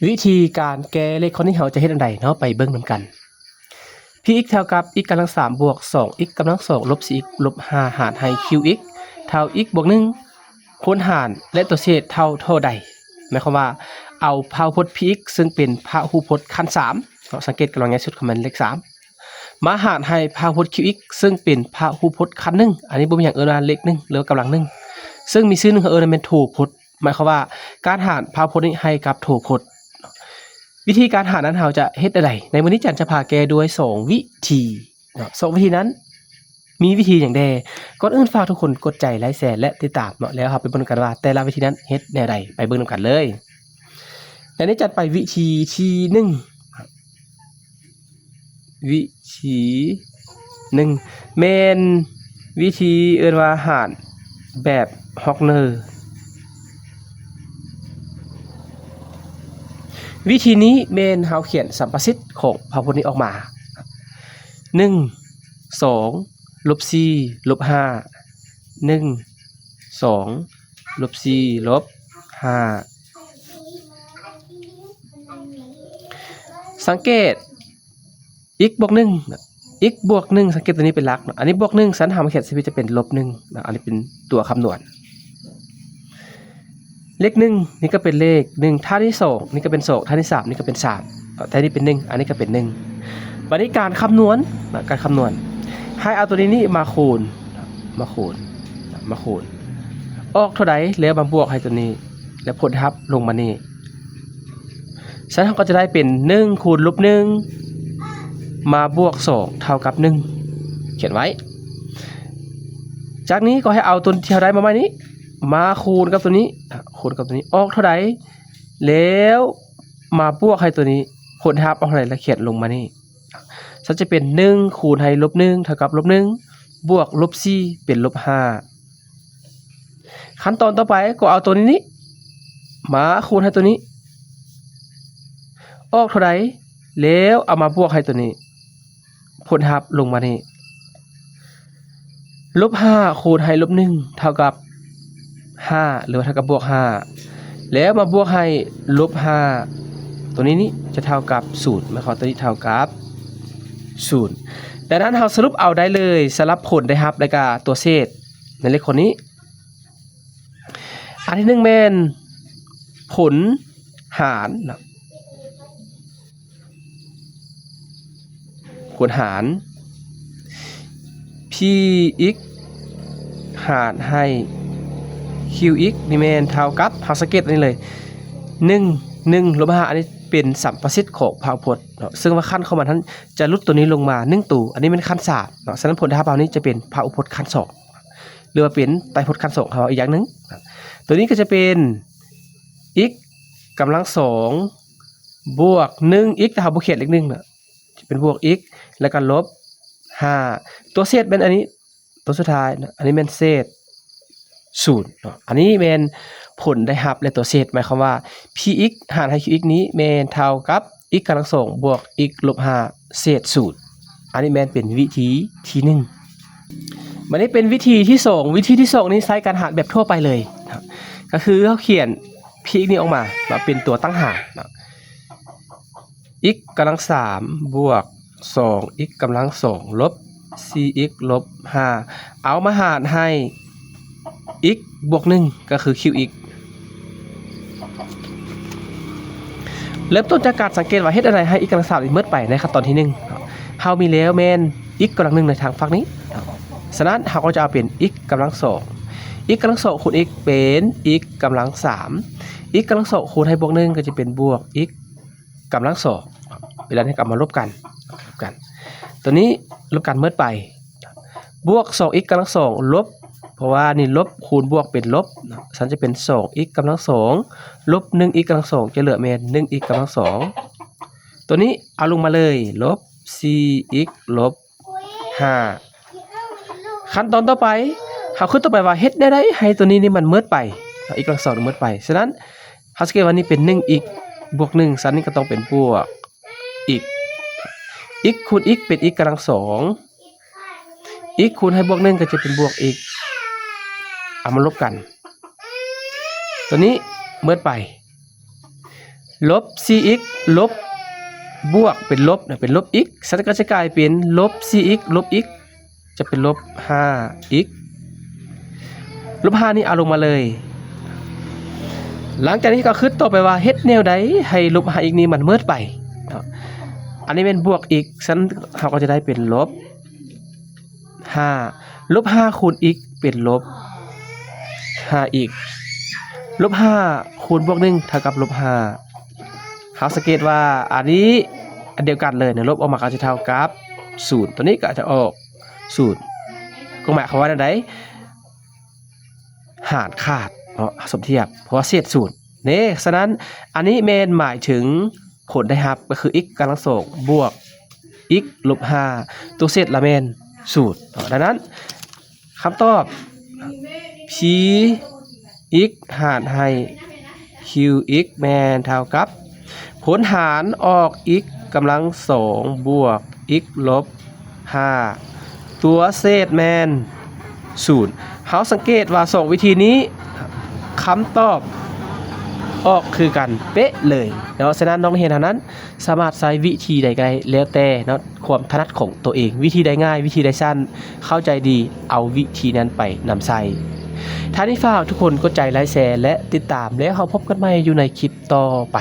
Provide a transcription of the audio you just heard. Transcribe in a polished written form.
วิธีการแก้เลขข้อนี้เราจะเฮ็ดอันใดเนาะไปเบิ่งนำกันพี่ x เท่ากับ x กำลัง3บวก 2x กำลัง2ลบ 4x ลบ5หารให้ qx เท่า x บวก1คูณหารและตัวเศษเท่าใดหมายความว่าเอาพหุพจน์ px ซึ่งเป็นพหุพจน์ขั้น3เนาะสังเกตกำลังง่ายสุดของมันเลข3มาหารให้พหุพจน์ qx ซึ่งเป็นพหุพจน์ขั้น1อันนี้บ่มีหยังว่าเลข1หรือกำลัง1ซึ่งมีชื่อหนึงเขาเป็นโทพจน์หมายความว่าการหารพหุพจน์นี้ให้กับโทพจน์วิธีการหารนั้นเราจะเฮ็ดอะไรในวันนี้จันจะพาแกด้วย2วิธีเนาะ2วิธีนั้นมีวิธีอย่างใดก่อนอื่นฝากทุกคนกดใจไลค์แชร์และติดตามเนาะแล้วครับไปเบิ่งกันว่าแต่ละวิธีนั้นเฮ็ดแนวใดไปเบิ่งกันเลยในนี้จัดไปวิธีที่1วิธี1แม่นวิธีเอิ้นว่าหารแบบฮอกเนอร์วิธีนี้เมนเฮาเขียนสัมประสิทธิ์ของพหุพจน์นี้ออกมา1 2ลบ4ลบ5 1 2ลบ4ลบ5สังเกต x บวก1 x บวก1สังเกตตัวนี้เป็นหลักเนาะอันนี้บวก1สันหารเขียนจะเป็นลบ1นะอันนี้เป็นตัวคำนวณเลข1นี่ก็เป็นเลข1ท่าที่2นี่ก็เป็น2ท่าที่3นี่ก็เป็น3ท่านี้เป็น1อันนี้ก็เป็น1บัดนี้การคำนวณให้เอาตัวนี้มาคูณออกเท่าใดแล้วมาบวกให้ตัวนี้แล้วผลลัพธ์ลงมานี่ฉะนั้นเราก็จะได้เป็น1คูณลบ1มาบวก2เท่ากับ1เขียนไว้จากนี้ก็ให้เอาตัวที่เราได้มาใหม่นี้มาคูณกับตัวนี้ออกเท่าใดแล้วมาบวกให้ตัวนี้ผลลัพธ์ออกเท่าใดแล้วเขียนลงมานี่ฉันจะเป็น1คูณให้ลบ1เท่ากับลบ1บวกลบ4เป็นลบ5ขั้นตอนต่อไปก็เอาตัวนี้มาคูณให้ตัวนี้ออกเท่าใดแล้วเอามาบวกให้ตัวนี้ผลลัพธ์ลงมานี่ลบ5คูณให้ลบ1เท่ากับ5หรือว่าเท่ากับบวก5แล้วมาบวกให้ลบ5ตัวนี้นี่จะเท่ากับ0หมายความตัวนี้เท่ากับ0ดังนั้นเราสรุปเอาได้เลยสลับผลได้ครับแล้วก็ตัวเศษในเลขคนนี้อันที่1แม่นผลหารpx หารให้ qx นี่แม่นเท่ากับเฮาสังเกตอันนี้เลย1ลบ5อันนี้เป็นสัมประสิทธิ์ของพหุพจน์เนาะซึ่งว่าขั้นเข้ามาท่านจะลดตัวนี้ลงมา1ตัวอันนี้เป็นขั้น3เนาะฉะนั้นผลลัพธ์เอานี้จะเป็นพหุพจน์ขั้น2หรือว่าเป็นไตรพจน์ขั้น2เขาอีกอย่างนึงตัวนี้ก็จะเป็น x กำลัง2บวก 1x ถ้าเฮาบ่เขียนเลข1น่ะจะเป็นบวก x แล้วก็ลบ5ตัวเศษเป็นอันนี้ตัวสุดท้ายนะอันนี้เป็นเศษ0เนาะอันนี้เป็นผลได้รับและตัวเศษหมายความว่า px หารให้ qx นี้แม่นเท่ากับ x กำลัง2บวก x ลบ5เศษ0อันนี้แม่นเป็นวิธีที่1มันนี้เป็นวิธีที่2วิธีที่2นี้ใช้การหารแบบทั่วไปเลยนะก็คือเขาเขียน px นี้ออกมาเป็นตัวตั้งหารนะ x กำลัง3บวก 2x กำลัง2ลบ 4x ลบ5เอามาหารให้ x บวก1ก็คือ qx เริ่มต้นจากการสังเกตว่าเฮ็ดอะไรให้ x กำลัง3อีกเมื่อไปในขั้นตอนที่1เฮามีแล้วแม่น x กำลัง1ในทางฝั่งนี้ฉะนั้นเฮาก็จะเอาเป็น x กำลัง2 x กำลัง2คูณ x เป็น x กำลัง3 x กำลัง2คูณให้บวก1ก็จะเป็นบวก x กำลัง2เวลาให้กลับมาลบกันตัวนี้ลบกันเมื่อไปบวก 2x กำลัง2ลบเพราะว่านี่ลบคูณบวกเป็นลบฉันจะเป็น 2x กำลัง2ลบ 1x กำลัง2จะเหลือแม่น 1x กำลัง2ตัวนี้เอาลงมาเลยลบ 4x ลบ5ขั้นตอนต่อไปเขาขึ้นต่อไปว่าเฮ็ดได้ให้ตัวนี้นี่มันเมื่อไป x กำลัง2เมื่อไปฉะนั้นเฮาสังเกตว่านี่เป็น 1x บวก1ฉันนี่ก็ต้องเป็นบวก x คูณ x เป็น x กำลัง2 x คูณให้บวก1ก็จะเป็นบวก x เอามาลบกันตัวนี้เมื่อไป ลบ 4x ลบบวกเป็นลบเนี่ยเป็นลบ x สันก็จะกลายเป็นลบ 4x ลบ x จะเป็นลบ 5x ลบ 5 นี่เอาลงมาเลยหลังจากนี้ก็คิดต่อไปว่าเฮ็ดแนวใดให้ลบ 5x นี้มันเมิดไปอันนี้เป็นบวกอีกฉันเขาก็จะได้เป็นลบ5ลบ5คูณ x เป็นลบ5อีกลบ5คูณบวก1เท่ากับลบ5เขาสังเกตว่าอันนี้อันเดียวกันเลยเนี่ยลบออกมาก็จะเท่ากับ0ตัวนี้ก็จะออก0ก็หมายความว่าอันใดหารขาดเนาะสมเทียบเพราะว่าเศษ0นี่ฉะนั้นอันนี้แม่นหมายถึงผลได้รับก็คือ x กำลังสองบวก x ลบ5ตัวเศษละแม่น0ดังนั้นคำตอบ p x หารให้ q x แม่นเท่ากับผลหารออก x กำลังสองบวก x ลบ5ตัวเศษแม่น0เขาสังเกตว่า2วิธีนี้คำตอบออกคือกันเป๊ะเลยเนาะฉะนั้นน้องเห็นเท่านั้นสามารถใช้วิธีใดก็ได้แล้วแต่เนาะความถนัดของตัวเองวิธีใดง่ายวิธีใดสั้นเข้าใจดีเอาวิธีนั้นไปนำใช้ท่านที่ฝากทุกคนกดใจไลค์แชร์และติดตามแล้วเราพบกันใหม่อยู่ในคลิปต่อไป